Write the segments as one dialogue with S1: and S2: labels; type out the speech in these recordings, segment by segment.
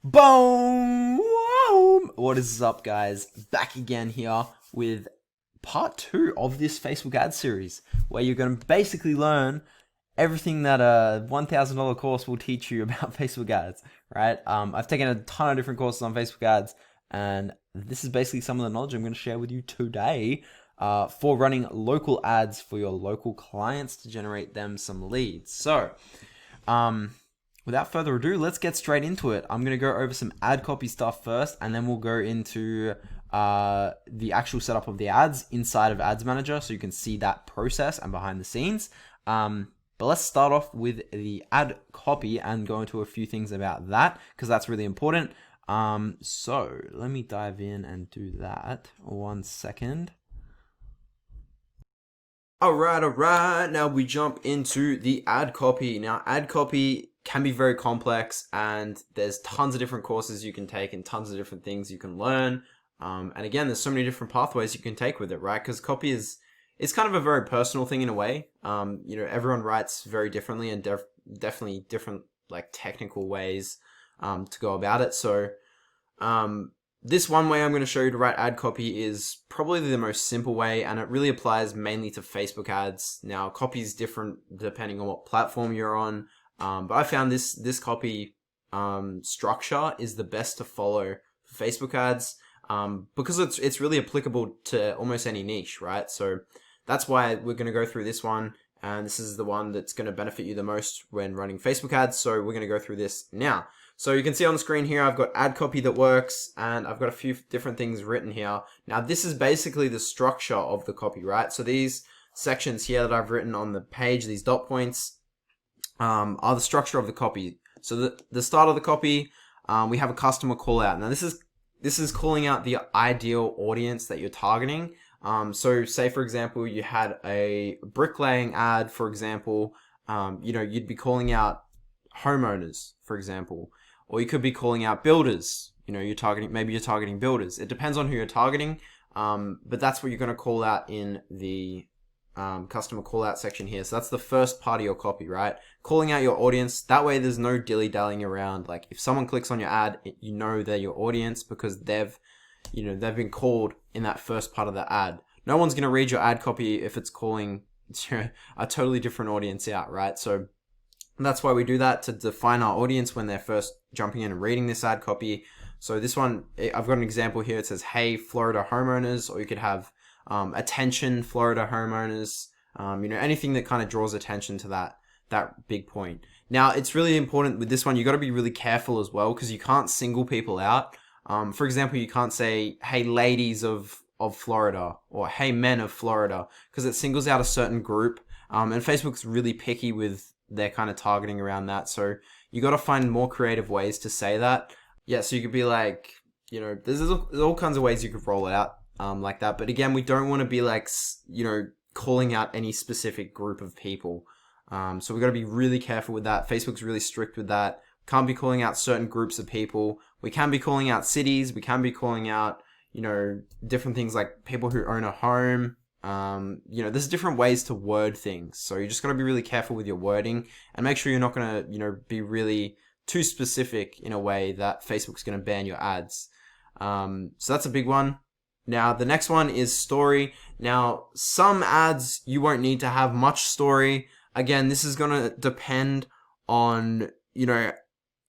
S1: Boom! What is up, guys? Back again here with part 2 of this Facebook ad series, where you're going to basically learn everything that a $1,000 course will teach you about Facebook ads, right? I've taken a ton of different courses on Facebook ads, and this is basically some of the knowledge I'm going to share with you today for running local ads for your local clients to generate them some leads. So, without further ado, let's get straight into it. I'm going to go over some ad copy stuff first, and then we'll go into the actual setup of the ads inside of Ads Manager so you can see that process and behind the scenes. But let's start off with the ad copy and go into a few things about that because that's really important. So let me dive in and do that. 1 second. All right. Now we jump into the ad copy. Now, ad copy can be very complex, and there's tons of different courses you can take and tons of different things you can learn. And again, there's so many different pathways you can take with it, right? Because copy it's kind of a very personal thing in a way. Everyone writes very differently and definitely different like technical ways to go about it. So this one way I'm going to show you to write ad copy is probably the most simple way, and it really applies mainly to Facebook ads. Now, copy is different depending on what platform you're on, but I found this copy structure is the best to follow for Facebook ads because it's really applicable to almost any niche, right? So that's why we're going to go through this one, and this is the one that's going to benefit you the most when running Facebook ads. So we're going to go through this now. So you can see on the screen here, I've got ad copy that works, and I've got a few different things written here. Now, this is basically the structure of the copy, right? So these sections here that I've written on the page, these dot points, are the structure of the copy. So the start of the copy, we have a customer call out. Now, this is calling out the ideal audience that you're targeting. So say, for example, you had a bricklaying ad, for example, you'd be calling out homeowners, for example. Or you could be calling out builders. You're targeting builders. It depends on who you're targeting, but that's what you're going to call out in the customer call out section here. So that's the first part of your copy, right? Calling out your audience. That way there's no dilly-dallying around. Like if someone clicks on your ad, you know they're your audience because they've been called in that first part of the ad. No one's going to read your ad copy if it's calling a totally different audience out, right? So that's why we do that, to define our audience when they're first jumping in and reading this ad copy. So this one, I've got an example here. It says, "Hey, Florida homeowners," or you could have "Attention, Florida homeowners." Anything that kind of draws attention to that big point. Now, it's really important with this one. You got to be really careful as well because you can't single people out. For example, you can't say, "Hey, ladies of Florida," or "Hey, men of Florida," because it singles out a certain group. And Facebook's really picky with their kind of targeting around that. So you got to find more creative ways to say that. Yeah, so you could be like, there's all kinds of ways you could roll it out like that. But again, we don't want to be like, calling out any specific group of people. So we got to be really careful with that. Facebook's really strict with that. Can't be calling out certain groups of people. We can be calling out cities. We can be calling out, different things like people who own a home. There's different ways to word things. So you just got to be really careful with your wording and make sure you're not going to, be really too specific in a way that Facebook's going to ban your ads. So that's a big one. Now, the next one is story. Now, some ads, you won't need to have much story. Again, this is going to depend on,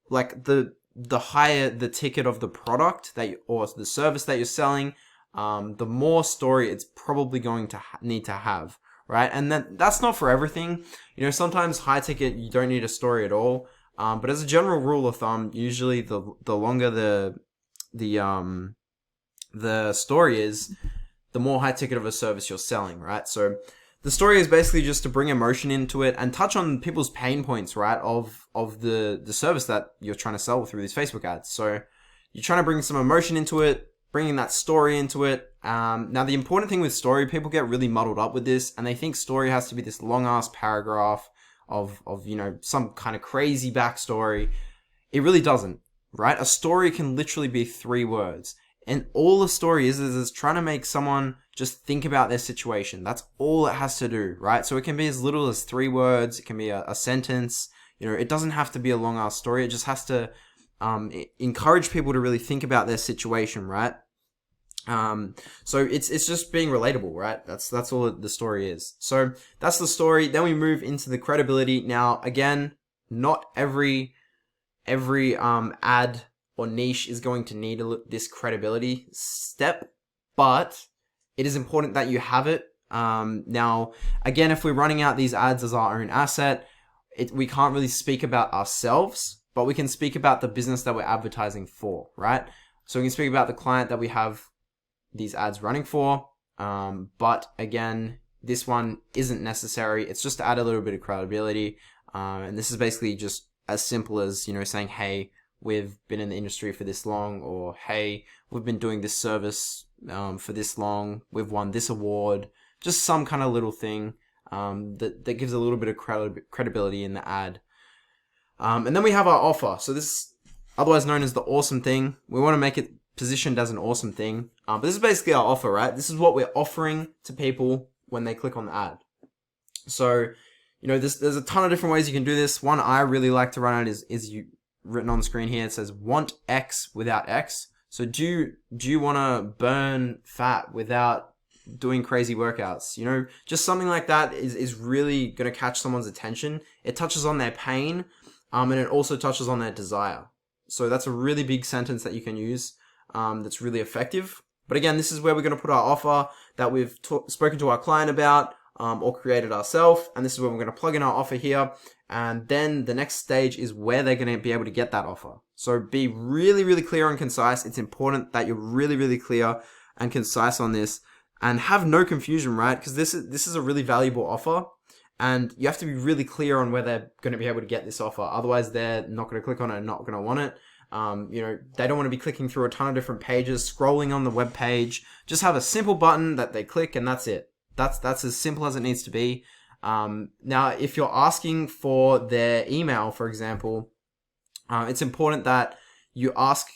S1: like the higher the ticket of the product or the service that you're selling, the more story it's probably going to need to have, right? And that's not for everything. Sometimes high ticket, you don't need a story at all. But as a general rule of thumb, usually the longer the story is, the more high ticket of a service you're selling, right? So the story is basically just to bring emotion into it and touch on people's pain points, right? Of the service that you're trying to sell through these Facebook ads. So you're trying to bring some emotion into it, bringing that story into it. Now, the important thing with story, people get really muddled up with this, and they think story has to be this long-ass paragraph of some kind of crazy backstory. It really doesn't, right? A story can literally be 3 words. And all the story is trying to make someone just think about their situation. That's all it has to do, right? So it can be as little as 3 words. It can be a sentence. It doesn't have to be a long-ass story. It just has to encourage people to really think about their situation, right? So it's just being relatable, right? That's all the story is. So that's the story. Then we move into the credibility. Now, again, not every ad or niche is going to need this credibility step, but it is important that you have it. Now, again, if we're running out these ads as our own asset, we can't really speak about ourselves, but we can speak about the business that we're advertising for, right? So we can speak about the client that we have these ads running for. But again, this one isn't necessary. It's just to add a little bit of credibility. And this is basically just as simple as, saying, hey, we've been in the industry for this long, or hey, we've been doing this service for this long, we've won this award, just some kind of little thing that gives a little bit of credibility in the ad. And then we have our offer. So this, otherwise known as the awesome thing, we want to make it positioned as an awesome thing. But this is basically our offer, right? This is what we're offering to people when they click on the ad. So, there's a ton of different ways you can do this. One I really like to run out is you written on the screen here. It says want X without X. So do you want to burn fat without doing crazy workouts? Just something like that is really going to catch someone's attention. It touches on their pain, and it also touches on their desire. So that's a really big sentence that you can use. That's really effective. But again, this is where we're going to put our offer that we've spoken to our client about, or created ourselves. And this is where we're going to plug in our offer here. And then the next stage is where they're going to be able to get that offer. So be really, really clear and concise. It's important that you're really, really clear and concise on this, and have no confusion, right? Because this is a really valuable offer, and you have to be really clear on where they're going to be able to get this offer. Otherwise, they're not going to click on it and not going to want it. They don't want to be clicking through a ton of different pages, scrolling on the web page. Just have a simple button that they click, and that's it. That's as simple as it needs to be. Now, if you're asking for their email, for example, it's important that you ask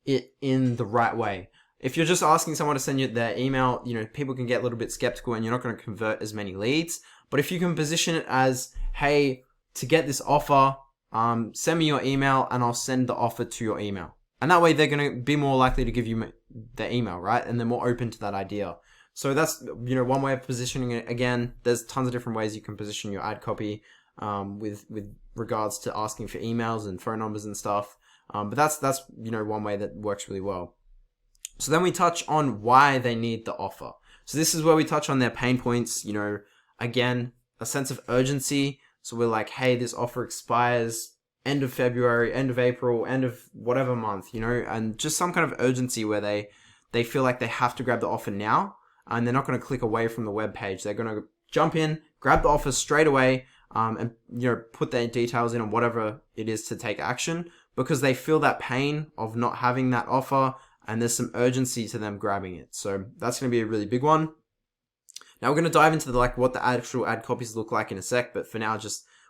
S1: it in the right way. If you're just asking someone to send you their email, people can get a little bit skeptical, and you're not going to convert as many leads. But if you can position it as, hey, to get this offer, send me your email and I'll send the offer to your email. And that way they're going to be more likely to give you their email, right? And they're more open to that idea. So that's, one way of positioning it. Again, there's tons of different ways you can position your ad copy, with regards to asking for emails and phone numbers and stuff. But that's, one way that works really well. So then we touch on why they need the offer. So this is where we touch on their pain points, again, a sense of urgency. So we're like, hey, this offer expires end of February, end of April, end of whatever month, and just some kind of urgency where they feel like they have to grab the offer now, and they're not going to click away from the web page. They're going to jump in, grab the offer straight away, and put their details in on whatever it is to take action, because they feel that pain of not having that offer, and there's some urgency to them grabbing it. So that's going to be a really big one. Now we're going to dive into what the actual ad copies look like in a sec, but for now,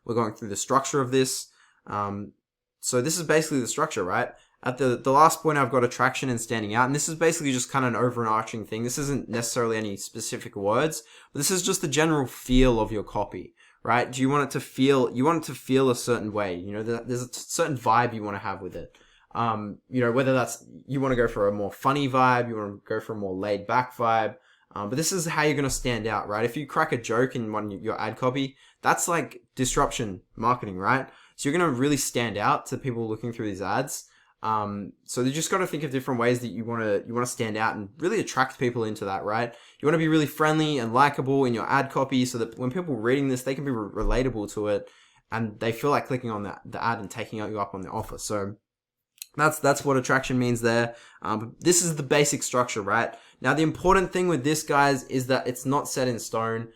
S1: we're going through the structure of this. So this is basically the structure, right? At the last point, I've got attraction and standing out, and this is basically just kind of an overarching thing. This isn't necessarily any specific words, but this is just the general feel of your copy, right? Do you want it to feel? You want it to feel a certain way. There's a certain vibe you want to have with it. Whether that's you want to go for a more funny vibe, you want to go for a more laid back vibe. But this is how you're going to stand out, right? If you crack a joke in your ad copy, that's like disruption marketing, right? So you're going to really stand out to people looking through these ads. So you just got to think of different ways that you want to stand out and really attract people into that, right? You want to be really friendly and likable in your ad copy, so that when people are reading this, they can be relatable to it, and they feel like clicking on the ad and taking you up on the offer. So that's what attraction means there. This is the basic structure, right? Now, the important thing with this, guys, is that it's not set in stone.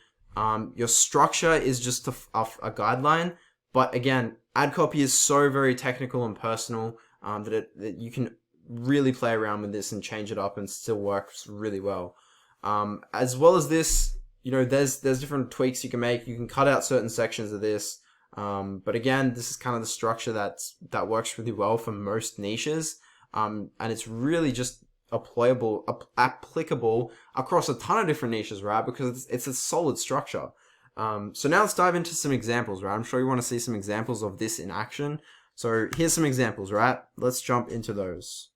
S1: Your structure is just a guideline. But again, ad copy is so very technical and personal that you can really play around with this and change it up and still works really well. As well as this, there's different tweaks you can make. You can cut out certain sections of this. But again, this is kind of the structure that works really well for most niches. And it's really just applicable across a ton of different niches, right? Because it's a solid structure. So now let's dive into some examples, right? I'm sure you want to see some examples of this in action. So here's some examples, right? Let's jump into those.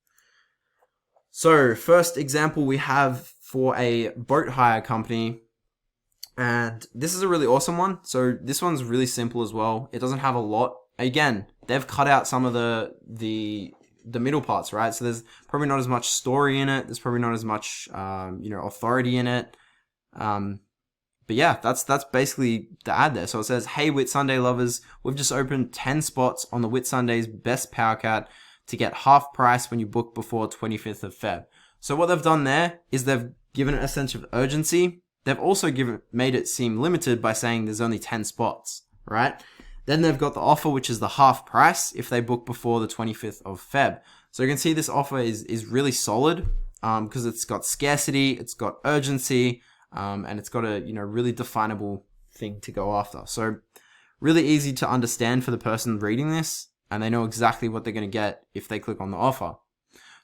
S1: So first example we have for a boat hire company, and this is a really awesome one. So this one's really simple as well. It doesn't have a lot. Again, they've cut out some of the middle parts, right? So there's probably not as much story in it. There's probably not as much authority in it. But yeah, that's basically the ad there. So it says, "Hey Whitsunday lovers, we've just opened 10 spots on the Whitsunday's best Powercat to get half price when you book before 25th of Feb." So what they've done there is they've given it a sense of urgency. They've also made it seem limited by saying there's only 10 spots, right? Then they've got the offer, which is the half price if they book before the 25th of Feb. So you can see this offer is really solid because it's got scarcity, it's got urgency, and it's got a really definable thing to go after. So really easy to understand for the person reading this, and they know exactly what they're going to get if they click on the offer.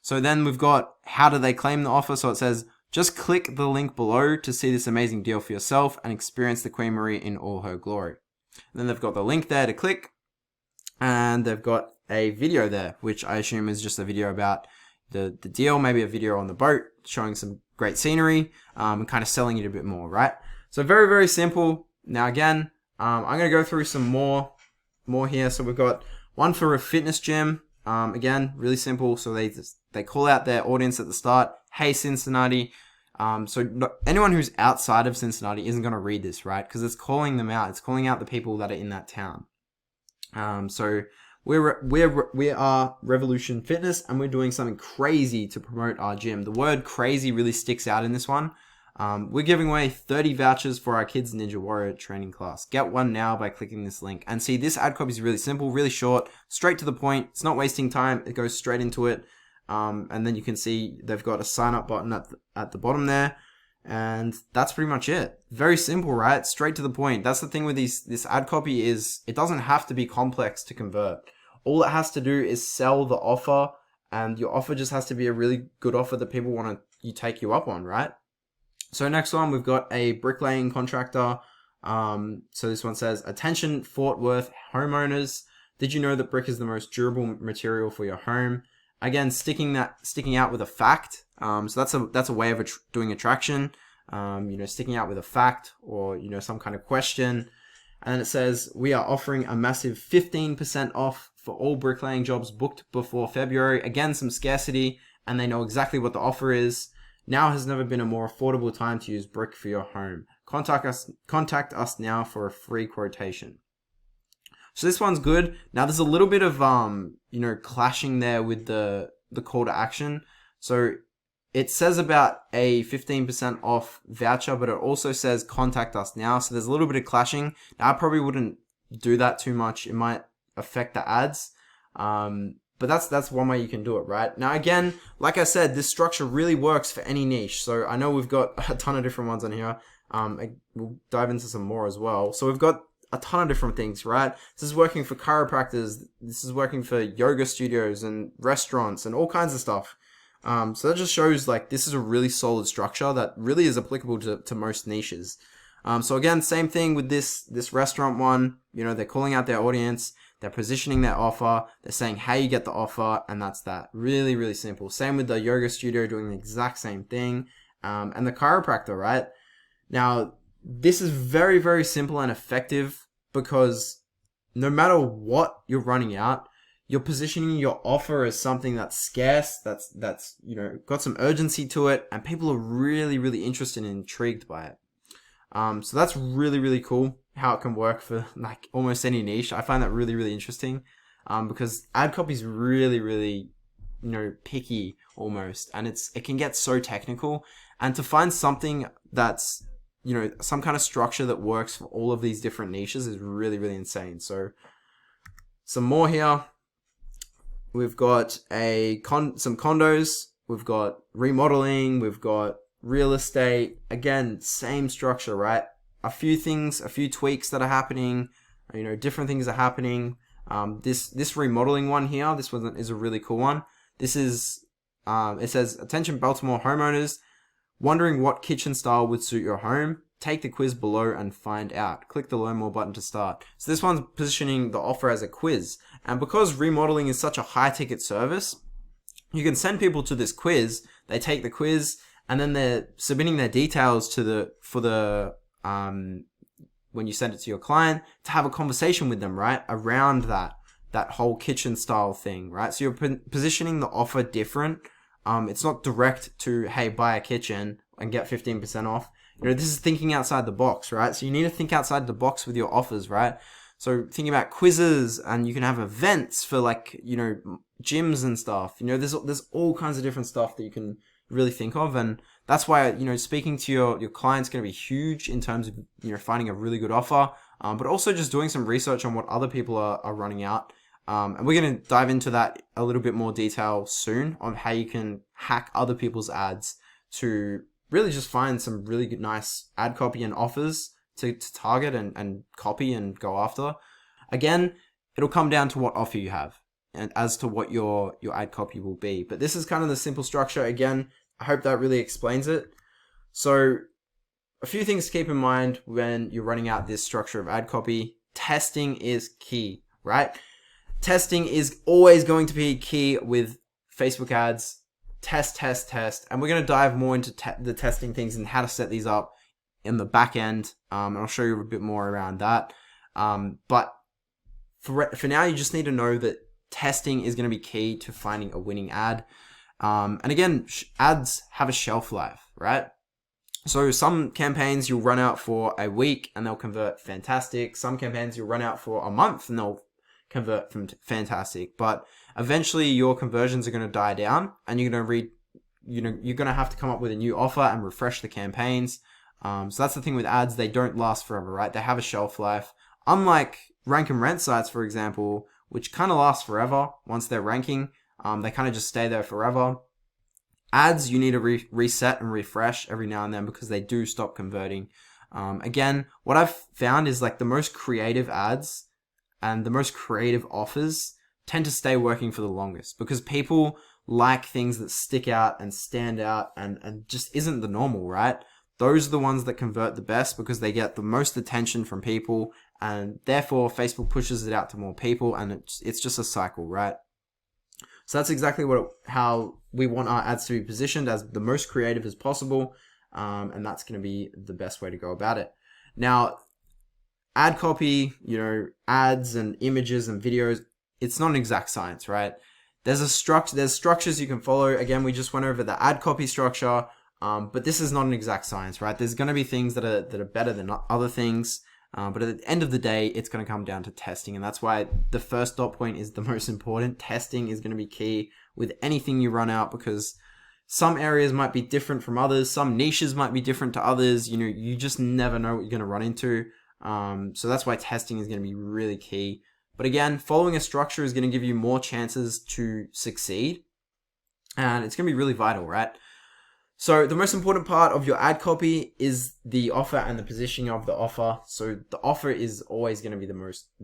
S1: So then we've got how do they claim the offer. So it says, just click the link below to see this amazing deal for yourself and experience the Queen Marie in all her glory. And then they've got the link there to click, and they've got a video there, which I assume is just a video about the deal, maybe a video on the boat showing some great scenery, and kind of selling it a bit more, right? So very, very simple. Now again, I'm going to go through some more here. So we've got one for a fitness gym. Again, really simple. So they call out their audience at the start. Hey, Cincinnati. Anyone who's outside of Cincinnati isn't going to read this, right? Because it's calling them out. It's calling out the people that are in that town. So we are Revolution Fitness, and we're doing something crazy to promote our gym. The word crazy really sticks out in this one. We're giving away 30 vouchers for our Kids Ninja Warrior training class. Get one now by clicking this link. And see, this ad copy is really simple, really short, straight to the point. It's not wasting time. It goes straight into it. And then you can see they've got a sign up button at the bottom there. And that's pretty much it. Very simple, right? Straight to the point. That's the thing with this ad copy is it doesn't have to be complex to convert. All it has to do is sell the offer, and your offer just has to be a really good offer that people want to take you up on, right? So next one, we've got a bricklaying contractor. So this one says, "Attention Fort Worth homeowners. Did you know that brick is the most durable material for your home?" Again, sticking out with a fact. So that's a way of doing attraction. Sticking out with a fact or some kind of question. And then it says, "We are offering a massive 15% off for all bricklaying jobs booked before February." Again, some scarcity, and they know exactly what the offer is. "Now has never been a more affordable time to use brick for your home. Contact us now for a free quotation." So this one's good. Now there's a little bit of clashing there with the call to action. So it says about a 15% off voucher, but it also says contact us now. So there's a little bit of clashing. Now I probably wouldn't do that too much. It might affect the ads. But that's one way you can do it, right? Now again, like I said, this structure really works for any niche. So I know we've got a ton of different ones on here. We'll dive into some more as well. So we've got a ton of different things, right? This is working for chiropractors. This is working for yoga studios and restaurants and all kinds of stuff. So that just shows like this is a really solid structure that really is applicable to most niches. So again, same thing with this restaurant one. They're calling out their audience. They're positioning their offer. They're saying how you get the offer, and that's that. Really, really simple. Same with the yoga studio doing the exact same thing. And the chiropractor, right? Now, this is very, very simple and effective because no matter what you're running out, you're positioning your offer as something that's scarce, that's got some urgency to it, and people are really, really interested and intrigued by it. So that's really, really cool how it can work for like almost any niche. I find that really, really interesting because ad copy is really, really picky almost, and it can get so technical, and to find something that's some kind of structure that works for all of these different niches is really, really insane. So some more here. We've got some condos. We've got remodeling. We've got real estate. Again, same structure, right? A few tweaks that are happening. Different things are happening. This remodeling one here, this one is a really cool one. This is, it says, "Attention Baltimore homeowners. Wondering what kitchen style would suit your home? Take the quiz below and find out. Click the learn more button to start." So this one's positioning the offer as a quiz. And because remodeling is such a high ticket service, you can send people to this quiz. They take the quiz, and then they're submitting their details to when you send it to your client, to have a conversation with them, right, around that whole kitchen style thing, right? So you're positioning the offer different. It's not direct to, hey, buy a kitchen and get 15% off. This is thinking outside the box, right? So you need to think outside the box with your offers, right? So thinking about quizzes, and you can have events for gyms and stuff. There's all kinds of different stuff that you can really think of, and that's why speaking to your client's going to be huge in terms of finding a really good offer, but also just doing some research on what other people are running out. And we're going to dive into that a little bit more detail soon on how you can hack other people's ads to really just find some really good, nice ad copy and offers to target and copy and go after. Again, it'll come down to what offer you have and as to what your ad copy will be. But this is kind of the simple structure. Again, I hope that really explains it. So a few things to keep in mind when you're running out this structure of ad copy. Testing is key, right? Testing is always going to be key with Facebook ads. Test. And we're going to dive more into the testing things and how to set these up in the back end. And I'll show you a bit more around that. But for now, you just need to know that testing is going to be key to finding a winning ad. And again, ads have a shelf life, right? So some campaigns you'll run out for a week and they'll convert fantastic. Some campaigns you'll run out for a month and they'll convert from fantastic. But eventually your conversions are going to die down, and you're going to have to come up with a new offer and refresh the campaigns. So that's the thing with ads. They don't last forever, right? They have a shelf life. Unlike rank and rent sites, for example, which kind of last forever once they're ranking. They kind of just stay there forever. Ads, you need to reset and refresh every now and then because they do stop converting. Again, what I've found is the most creative ads and the most creative offers tend to stay working for the longest because people like things that stick out and stand out and just isn't the normal, right? Those are the ones that convert the best because they get the most attention from people, and therefore Facebook pushes it out to more people, and it's just a cycle, right? So that's exactly how we want our ads to be positioned, as the most creative as possible, and that's going to be the best way to go about it. Now, ad copy, ads and images and videos, it's not an exact science, right? There's structures you can follow. Again, we just went over the ad copy structure, but this is not an exact science, right? There's going to be things that are better than other things. But at the end of the day, it's going to come down to testing. And that's why the first dot point is the most important. Testing is going to be key with anything you run out, because some areas might be different from others. Some niches might be different to others. You just never know what you're going to run into. So that's why testing is going to be really key. But again, following a structure is going to give you more chances to succeed. And it's going to be really vital, right? So the most important part of your ad copy is the offer and the positioning of the offer. So the offer is always going to be the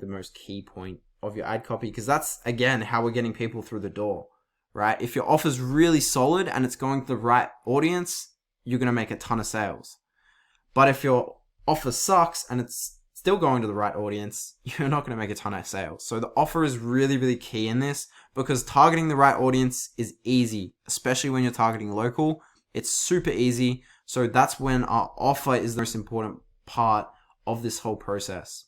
S1: most key point of your ad copy, because that's, again, how we're getting people through the door, right? If your offer's really solid and it's going to the right audience, you're going to make a ton of sales. But if your offer sucks and it's still going to the right audience, you're not going to make a ton of sales. So the offer is really, really key in this, because targeting the right audience is easy, especially when you're targeting local. It's super easy. So that's when our offer is the most important part of this whole process.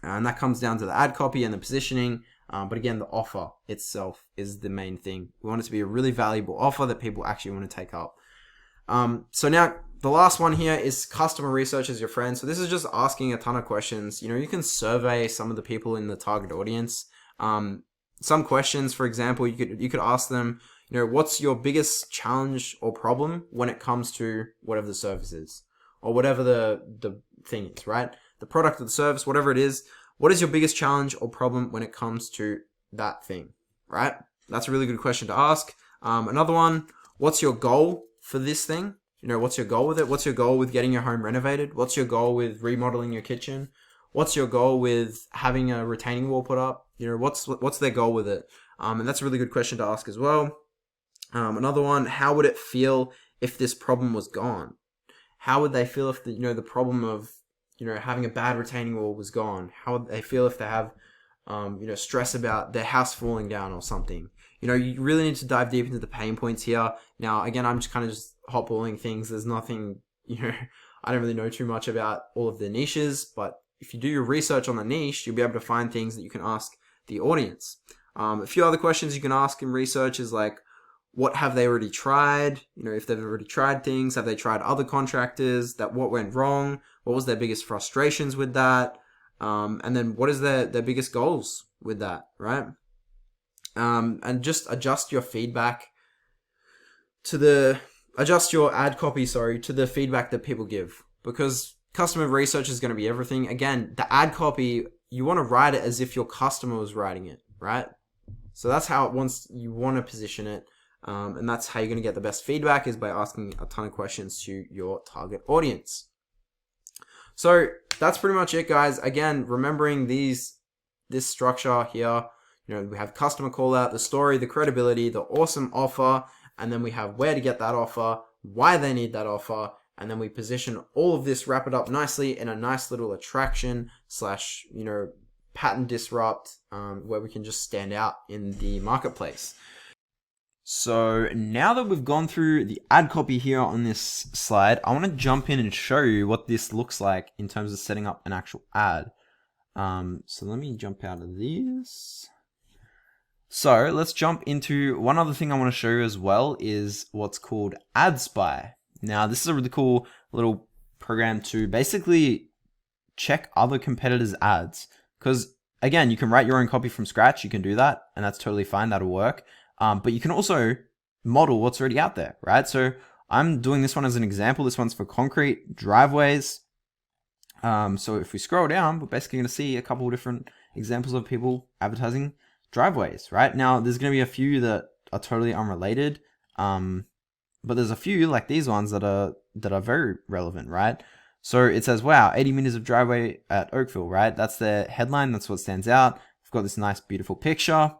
S1: And that comes down to the ad copy and the positioning. But again, the offer itself is the main thing. We want it to be a really valuable offer that people actually want to take up. So now the last one here is customer research as your friend. So this is just asking a ton of questions. You can survey some of the people in the target audience. Some questions, for example, you could ask them, what's your biggest challenge or problem when it comes to whatever the service is, or whatever the thing is, right? The product or the service, whatever it is, what is your biggest challenge or problem when it comes to that thing, right? That's a really good question to ask. Another one, what's your goal for this thing? What's your goal with it? What's your goal with getting your home renovated? What's your goal with remodeling your kitchen? What's your goal with having a retaining wall put up? What's their goal with it? And that's a really good question to ask as well. Another one, how would it feel if this problem was gone? How would they feel if the problem of having a bad retaining wall was gone? How would they feel if they have stress about their house falling down or something. You really need to dive deep into the pain points here. Now, again, I'm just kind of just hotballing things. There's nothing, I don't really know too much about all of the niches, but if you do your research on the niche, you'll be able to find things that you can ask the audience. A few other questions you can ask in research is like, what have they already tried? If they've already tried things, have they tried other contractors? What went wrong? What was their biggest frustrations with that? And then what is their biggest goals with that, right? And just adjust your feedback adjust your ad copy, to the feedback that people give, because customer research is going to be everything. Again, the ad copy, you want to write it as if your customer was writing it, right? So that's how you want to position it. And that's how you're going to get the best feedback, is by asking a ton of questions to your target audience. So that's pretty much it, guys. Again, remembering this structure here, we have customer call out, the story, the credibility, the awesome offer, and then we have where to get that offer, why they need that offer, and then we position all of this, wrap it up nicely in a nice little attraction / pattern disrupt, where we can just stand out in the marketplace. So now that we've gone through the ad copy here on this slide, I want to jump in and show you what this looks like in terms of setting up an actual ad. So let me jump out of this. So let's jump into one other thing I want to show you as well, is what's called AdSpy. Now this is a really cool little program to basically check other competitors' ads, because again, you can write your own copy from scratch. You can do that, and that's totally fine. That'll work. But you can also model what's already out there, right? So I'm doing this one as an example. This one's for concrete driveways. So if we scroll down, we're basically going to see a couple of different examples of people advertising driveways, right? Now, there's going to be a few that are totally unrelated, but there's a few like these ones that are very relevant, right? So it says, wow, 80 meters of driveway at Oakville, right? That's the headline. That's what stands out. I've got this nice, beautiful picture.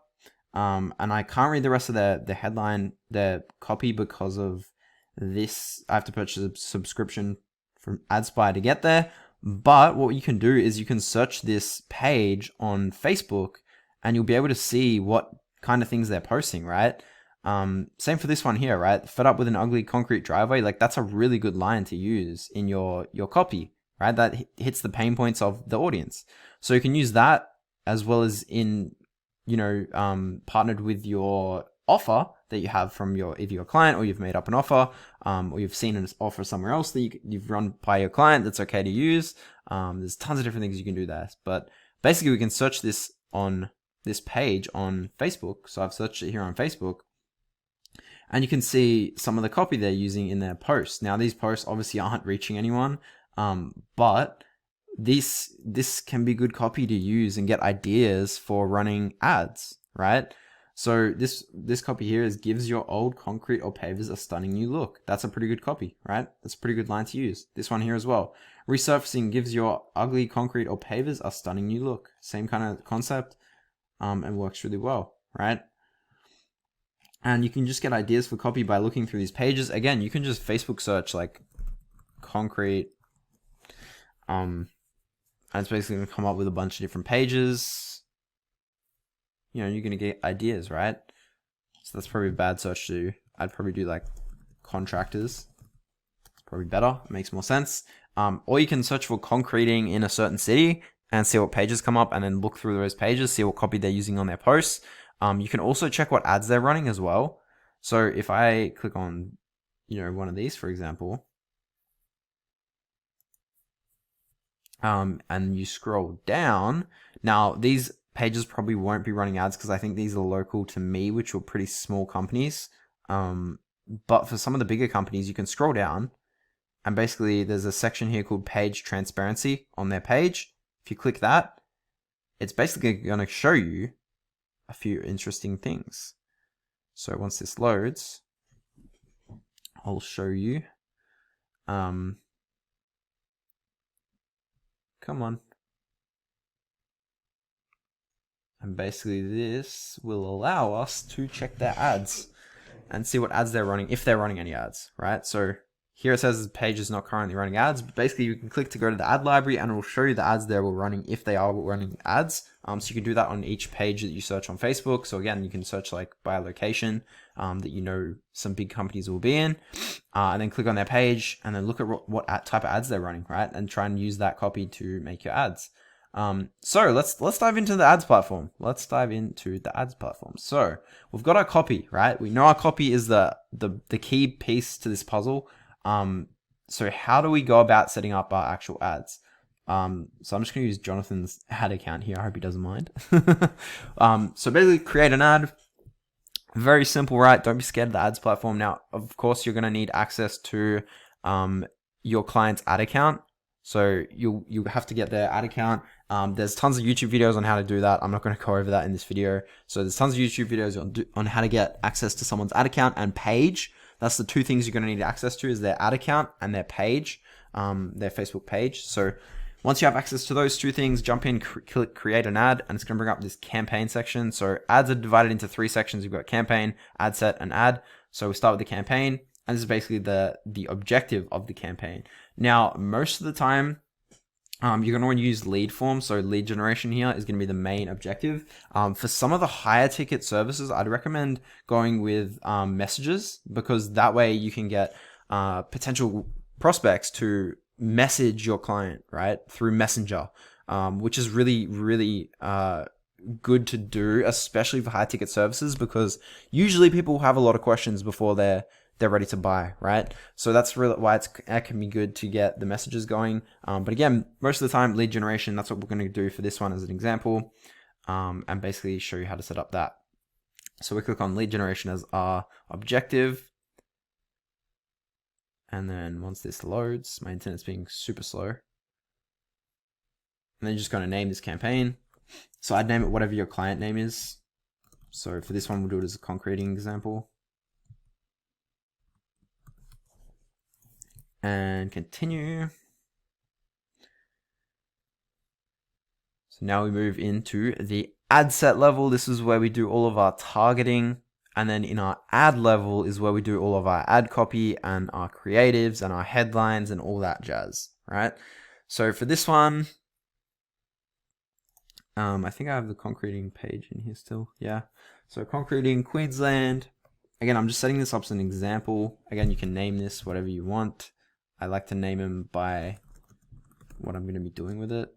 S1: And I can't read the rest of the headline, the copy, because of this. I have to purchase a subscription from AdSpy to get there. But what you can do is you can search this page on Facebook, and you'll be able to see what kind of things they're posting, right? Same for this one here, right? Fed up with an ugly concrete driveway. Like, that's a really good line to use in your copy, right? That hits the pain points of the audience. So you can use that, as well as in partnered with your offer that you have from either your client, or you've made up an offer, or you've seen an offer somewhere else that you've run by your client that's okay to use. There's tons of different things you can do there. But basically, we can search this on this page on Facebook. So I've searched it here on Facebook, and you can see some of the copy they're using in their posts. Now, these posts obviously aren't reaching anyone, but this can be good copy to use and get ideas for running ads, right? So this copy here gives your old concrete or pavers a stunning new look. That's a pretty good copy, right? That's a pretty good line to use. This one here as well. Resurfacing gives your ugly concrete or pavers a stunning new look. Same kind of concept, and works really well, right? And you can just get ideas for copy by looking through these pages. Again, you can just Facebook search like concrete, and it's basically going to come up with a bunch of different pages. You're going to get ideas, right? So that's probably a bad search to do. I'd probably do like contractors. It's probably better. It makes more sense. Or you can search for concreting in a certain city and see what pages come up, and then look through those pages, see what copy they're using on their posts. You can also check what ads they're running as well. So if I click on, one of these, for example, and you scroll down, now these pages probably won't be running ads because I think these are local to me, which are pretty small companies. But for some of the bigger companies, you can scroll down, and basically there's a section here called page transparency on their page. If you click that, it's basically going to show you a few interesting things. So once this loads, I'll show you. Come on. And basically this will allow us to check their ads and see what ads they're running, if they're running any ads, right? So here it says the page is not currently running ads, but basically you can click to go to the ad library and it will show you the ads they were running if they are running ads. So you can do that on each page that you search on Facebook. So again, you can search like by a location that you know some big companies will be in, and then click on their page and then look at what type of ads they're running, right? And try and use that copy to make your ads. So let's dive into the ads platform. So we've got our copy, right? We know our copy is the key piece to this puzzle. So how do we go about setting up our actual ads? So I'm just going to use Jonathan's ad account here. I hope he doesn't mind. So basically create an ad. Very simple, right? Don't be scared of the ads platform. Now, of course, you're going to need access to your client's ad account. So you have to get their ad account. There's tons of YouTube videos on how to do that. I'm not going to go over that in this video. So there's tons of YouTube videos on how to get access to someone's ad account and page. That's the two things you're going to need access to, is their ad account and their page, their Facebook page. So once you have access to those two things, jump in, click create an ad, and it's going to bring up this campaign section. So ads are divided into 3 sections. You've got campaign, ad set, and ad. So we start with the campaign, and this is basically the objective of the campaign. Now, most of the time, you're going to want to use lead form. So lead generation here is going to be the main objective. For some of the higher ticket services, I'd recommend going with messages, because that way you can get potential prospects to message your client, right, through Messenger, which is really, really good to do, especially for high ticket services, because usually people have a lot of questions before they're ready to buy, right? So that's really why it can be good to get the messages going. But again, most of the time, lead generation, that's what we're going to do for this one as an example, and basically show you how to set up that. So we click on lead generation as our objective. And then once this loads, my internet's being super slow. And then you're just going to name this campaign. So I'd name it whatever your client name is. So for this one, we'll do it as a concreting example. And continue. So now we move into the ad set level. This is where we do all of our targeting. And then in our ad level is where we do all of our ad copy and our creatives and our headlines and all that jazz, right? So for this one, I think I have the concreting page in here still. Yeah. So concreting Queensland. Again, I'm just setting this up as an example. Again, you can name this whatever you want. I like to name them by what I'm going to be doing with it.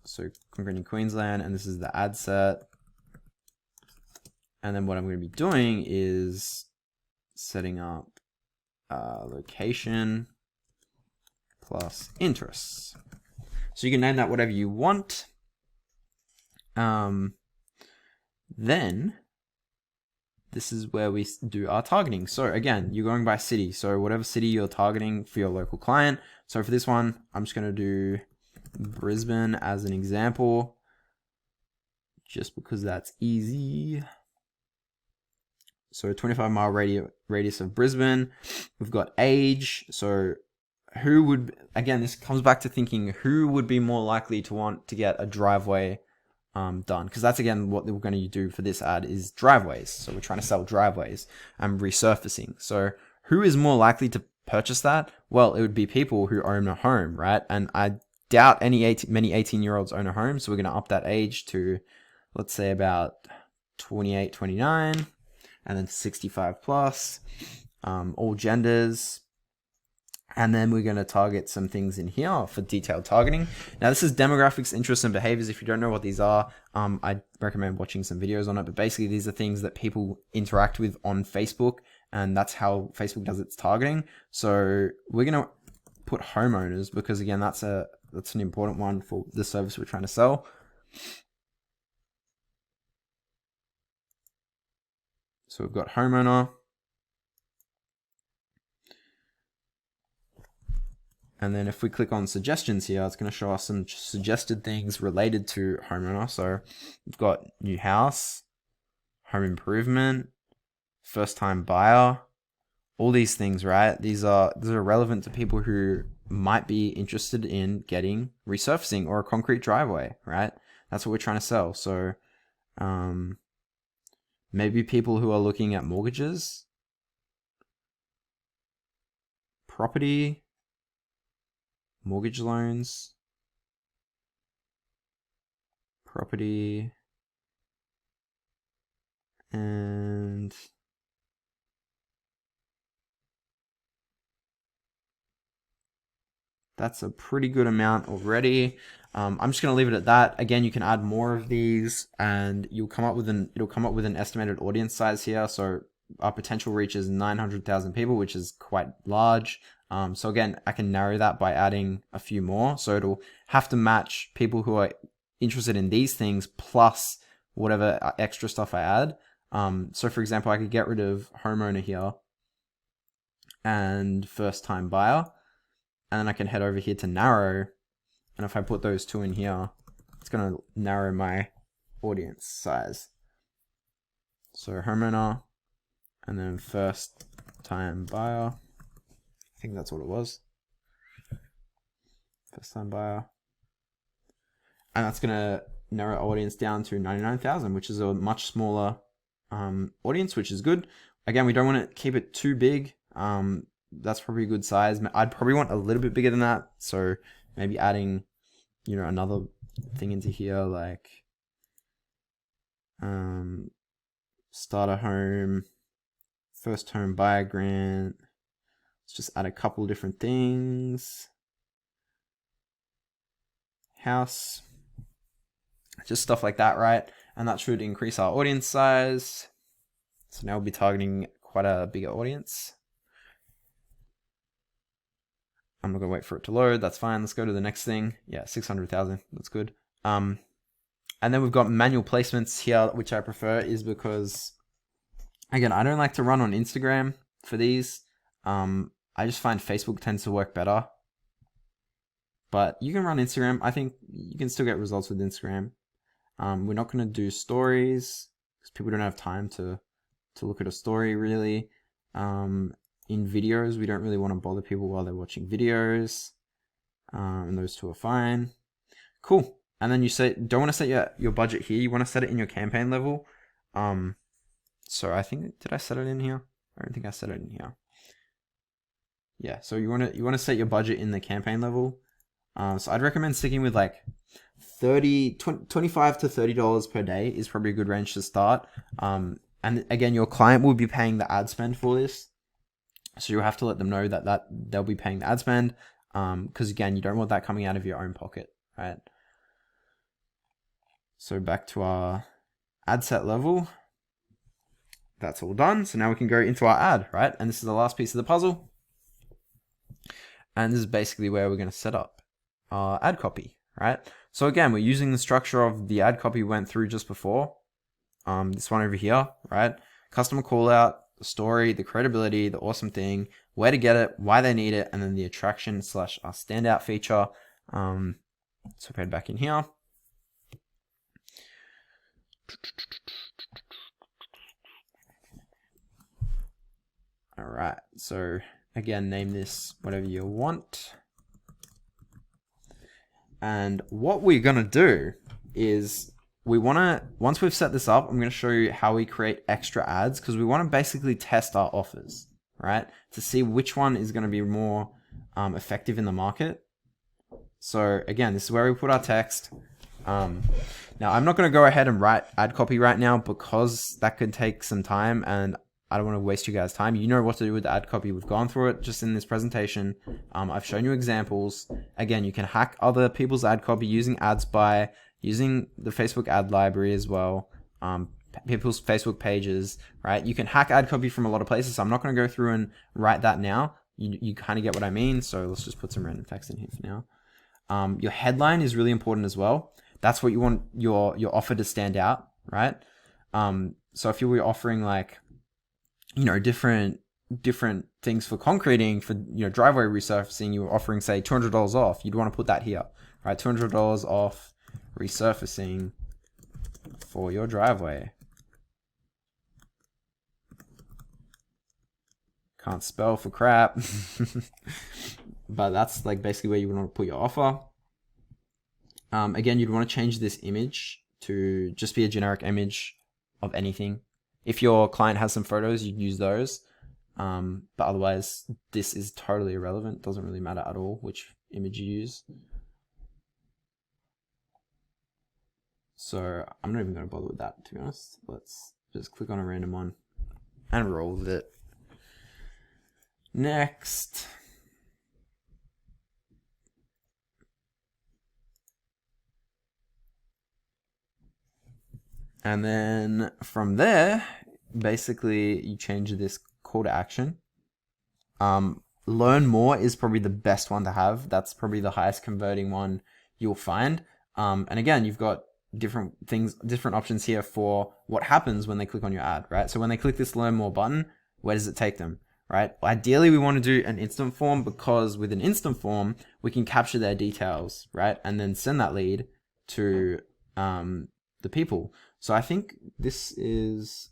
S1: So concreting Queensland, and this is the ad set. And then what I'm going to be doing is setting up location plus interests. So you can name that whatever you want. Then this is where we do our targeting. So again, you're going by city. So whatever city you're targeting for your local client. So for this one, I'm just going to do Brisbane as an example, just because that's easy. So 25-mile radius of Brisbane. We've got age. So who would, again, this comes back to thinking who would be more likely to want to get a driveway done, because that's again what we're going to do for this ad is driveways. So we're trying to sell driveways and resurfacing. So who is more likely to purchase that? Well, it would be people who own a home, right? And I doubt many 18-year-olds own a home. So we're going to up that age to, let's say, about 28, 29. And then 65 plus, all genders. And then we're going to target some things in here for detailed targeting. Now, this is demographics, interests, and behaviors. If you don't know what these are, I'd recommend watching some videos on it. But basically, these are things that people interact with on Facebook, and that's how Facebook does its targeting. So we're going to put homeowners, because again, that's an important one for the service we're trying to sell. So we've got homeowner. And then if we click on suggestions here, it's going to show us some suggested things related to homeowner. So we've got new house, home improvement, first time buyer, all these things, right? These are relevant to people who might be interested in getting resurfacing or a concrete driveway, right? That's what we're trying to sell. So, maybe people who are looking at mortgages, property, mortgage loans, property, and that's a pretty good amount already. I'm just going to leave it at that. Again, you can add more of these and it'll come up with an estimated audience size here. So our potential reach is 900,000 people, which is quite large. So again, I can narrow that by adding a few more. So it'll have to match people who are interested in these things plus whatever extra stuff I add. So for example, I could get rid of homeowner here and first time buyer. And then I can head over here to narrow. And if I put those two in here, it's going to narrow my audience size. So homeowner and then first time buyer. I think that's what it was. First time buyer. And that's going to narrow our audience down to 99,000, which is a much smaller audience, which is good. Again, we don't want to keep it too big. That's probably a good size. I'd probably want a little bit bigger than that. So maybe adding, another thing into here, like starter home, first home buyer grant. Let's just add a couple different things. House, just stuff like that, right? And that should increase our audience size. So now we'll be targeting quite a bigger audience. I'm not gonna wait for it to load. That's fine. Let's go to the next thing. Yeah, 600,000. That's good. And then we've got manual placements here, which I prefer, is because, again, I don't like to run on Instagram for these. I just find Facebook tends to work better. But you can run Instagram. I think you can still get results with Instagram. We're not gonna do stories because people don't have time to look at a story really. In videos, we don't really want to bother people while they're watching videos. And those two are fine. Cool. And then you don't want to set your budget here. You want to set it in your campaign level. So I think, did I set it in here? I don't think I set it in here. Yeah, so you want to set your budget in the campaign level. So I'd recommend sticking with like $25 to $30 per day is probably a good range to start. And again, your client will be paying the ad spend for this. So you'll have to let them know that they'll be paying the ad spend. Because again, you don't want that coming out of your own pocket, right? So back to our ad set level. That's all done. So now we can go into our ad, right? And this is the last piece of the puzzle. And this is basically where we're going to set up our ad copy, right? So again, we're using the structure of the ad copy we went through just before. This one over here, right? Customer call out, the story, the credibility, the awesome thing, where to get it, why they need it, and then the attraction / our standout feature. So head back in here. All right, so again, name this whatever you want. And what we're gonna do is once we've set this up, I'm gonna show you how we create extra ads because we want to basically test our offers, right? To see which one is gonna be more effective in the market. So again, this is where we put our text. Now I'm not gonna go ahead and write ad copy right now because that could take some time and I don't want to waste you guys' time. You know what to do with the ad copy. We've gone through it just in this presentation. I've shown you examples. Again, you can hack other people's ad copy using AdSpy, using the Facebook ad library as well, people's Facebook pages, right? You can hack ad copy from a lot of places. So I'm not going to go through and write that now. You kind of get what I mean. So let's just put some random text in here for now. Your headline is really important as well. That's what you want your offer to stand out, right? So if you were offering like, different things for concreting, for driveway resurfacing, you were offering say $200 off, you'd want to put that here, right? $200 off resurfacing for your driveway. Can't spell for crap. But that's like basically where you want to put your offer. Again, you'd want to change this image to just be a generic image of anything. If your client has some photos, you'd use those. But otherwise, this is totally irrelevant. Doesn't really matter at all which image you use. So I'm not even going to bother with that, to be honest. Let's just click on a random one and roll with it. Next. And then from there, basically you change this call to action. Learn more is probably the best one to have. That's probably the highest converting one you'll find. And again, you've got different things, different options here for what happens when they click on your ad, right? So when they click this learn more button, where does it take them, right? Ideally, we want to do an instant form, because with an instant form, we can capture their details, right? And then send that lead to the people. So I think this is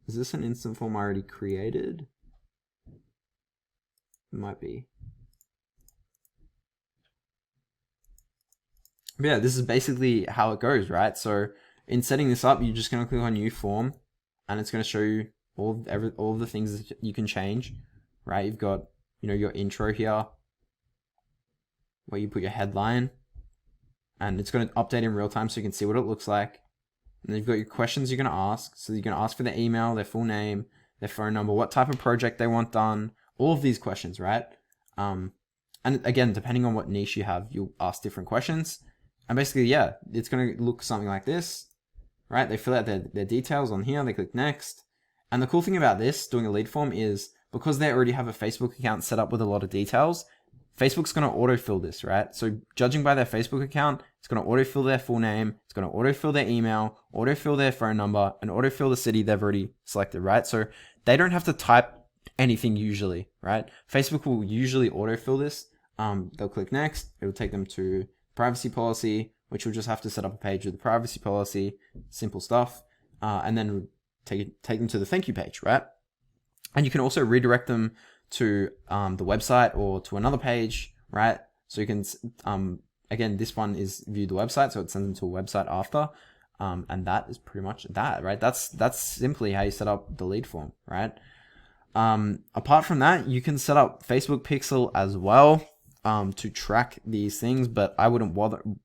S1: this an instant form I already created? It might be. But yeah, this is basically how it goes, right? So in setting this up, you're just going to click on new form, and it's going to show you all of the things that you can change, right? You've got, your intro here, where you put your headline, and it's going to update in real time so you can see what it looks like. And then you've got your questions you're going to ask. So you're going to ask for their email, their full name, their phone number, what type of project they want done, all of these questions, right? And again, depending on what niche you have, you'll ask different questions. And basically, yeah, it's going to look something like this, right? They fill out their details on here. They click next. And the cool thing about this, doing a lead form, is because they already have a Facebook account set up with a lot of details, Facebook's going to autofill this, right? So judging by their Facebook account, it's going to autofill their full name, it's going to autofill their email, autofill their phone number, and autofill the city they've already selected, right? So they don't have to type anything usually, right? Facebook will usually autofill this. They'll click next. It will take them to privacy policy, which will just have to set up a page with the privacy policy, simple stuff, and then take them to the thank you page, right? And you can also redirect them to the website or to another page, right? So you can, again, this one is view the website, so it sends them to a website after, and that is pretty much that, right? That's simply how you set up the lead form, right? Apart from that, you can set up Facebook Pixel as well to track these things, but I wouldn't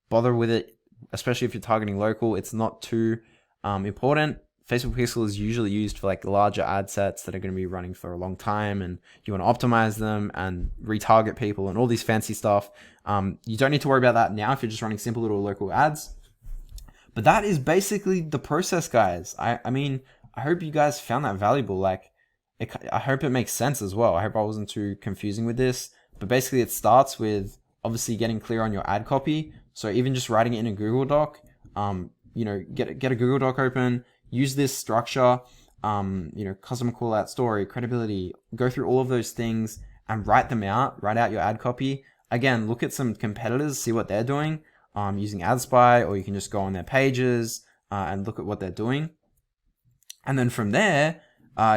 S1: bother with it, especially if you're targeting local. It's not too important. Facebook Pixel is usually used for like larger ad sets that are going to be running for a long time, and you want to optimize them and retarget people and all these fancy stuff. You don't need to worry about that now if you're just running simple little local ads. But that is basically the process, guys. I mean, I hope you guys found that valuable. I hope it makes sense as well. I hope I wasn't too confusing with this. But basically, it starts with obviously getting clear on your ad copy. So even just writing it in a Google Doc, get a Google Doc open. Use this structure, customer call out, story, credibility, go through all of those things and write them out, write out your ad copy. Again, look at some competitors, see what they're doing using AdSpy, or you can just go on their pages and look at what they're doing. And then from there,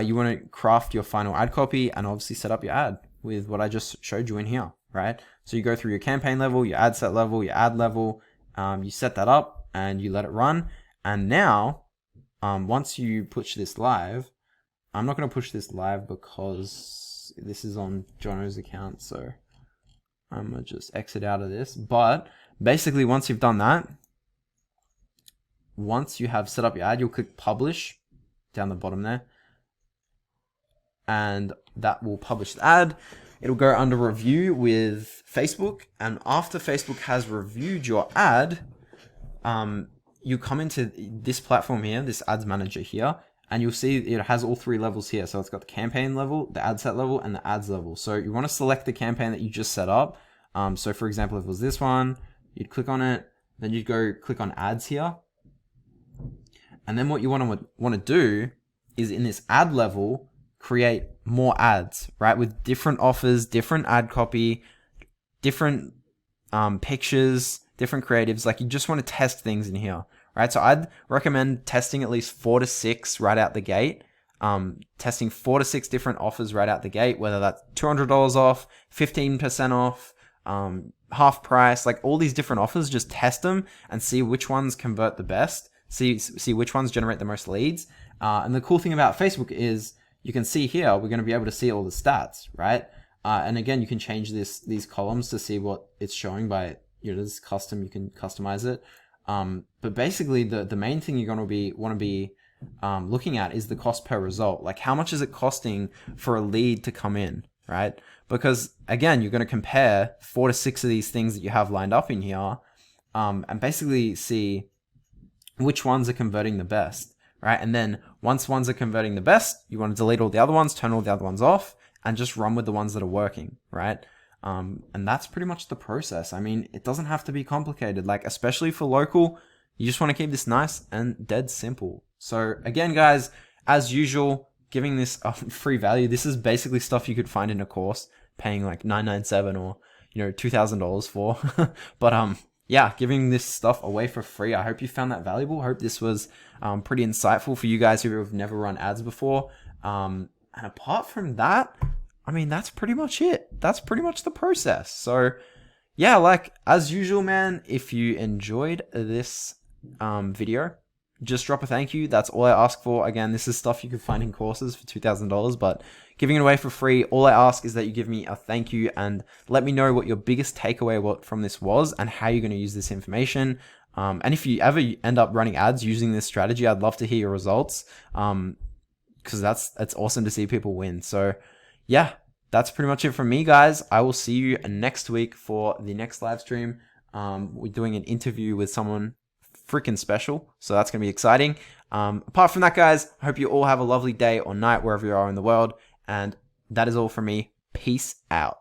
S1: you want to craft your final ad copy and obviously set up your ad with what I just showed you in here, right? So you go through your campaign level, your ad set level, your ad level, you set that up and you let it run. And now, once you push this live, I'm not going to push this live because this is on Jono's account, so I'm going to just exit out of this. But basically, once you've done that, once you have set up your ad, you'll click publish down the bottom there, and that will publish the ad. It'll go under review with Facebook, and after Facebook has reviewed your ad, you come into this platform here, this ads manager here, and you'll see it has all three levels here. So it's got the campaign level, the ad set level, and the ads level. So you want to select the campaign that you just set up. So for example, if it was this one, you'd click on it, then you'd go click on ads here. And then what you want to do is in this ad level, create more ads, right? With different offers, different ad copy, different pictures, different creatives. Like you just want to test things in here, right? So I'd recommend testing at least 4 to 6 right out the gate. Testing 4 to 6 different offers right out the gate, whether that's $200 off, 15% off, half price, like all these different offers. Just test them and see which ones convert the best. See which ones generate the most leads. And the cool thing about Facebook is you can see here, we're going to be able to see all the stats, right? And again, you can change these columns to see what it's showing by, this custom, you can customize it. But basically the main thing you're going to want to be looking at is the cost per result. Like, how much is it costing for a lead to come in, right? Because again, you're going to compare 4 to 6 of these things that you have lined up in here, and basically see which ones are converting the best, right? And then once ones are converting the best, you want to delete all the other ones, turn all the other ones off, and just run with the ones that are working, right? And that's pretty much the process. I mean, it doesn't have to be complicated, like, especially for local. You just want to keep this nice and dead simple. So again, guys, as usual, giving this free value. This is basically stuff you could find in a course, paying like $997 or $2,000 for. But yeah, giving this stuff away for free. I hope you found that valuable. I hope this was pretty insightful for you guys who have never run ads before. And apart from that, I mean, that's pretty much it. That's pretty much the process. So yeah, like as usual, man, if you enjoyed this video, just drop a thank you. That's all I ask for. Again, this is stuff you can find in courses for $2,000, but giving it away for free. All I ask is that you give me a thank you and let me know what your biggest takeaway from this was and how you're going to use this information. And if you ever end up running ads using this strategy, I'd love to hear your results, because it's awesome to see people win. So yeah, that's pretty much it from me, guys. I will see you next week for the next live stream. We're doing an interview with someone freaking special, so that's going to be exciting. Apart from that, guys, I hope you all have a lovely day or night wherever you are in the world, and that is all from me. Peace out.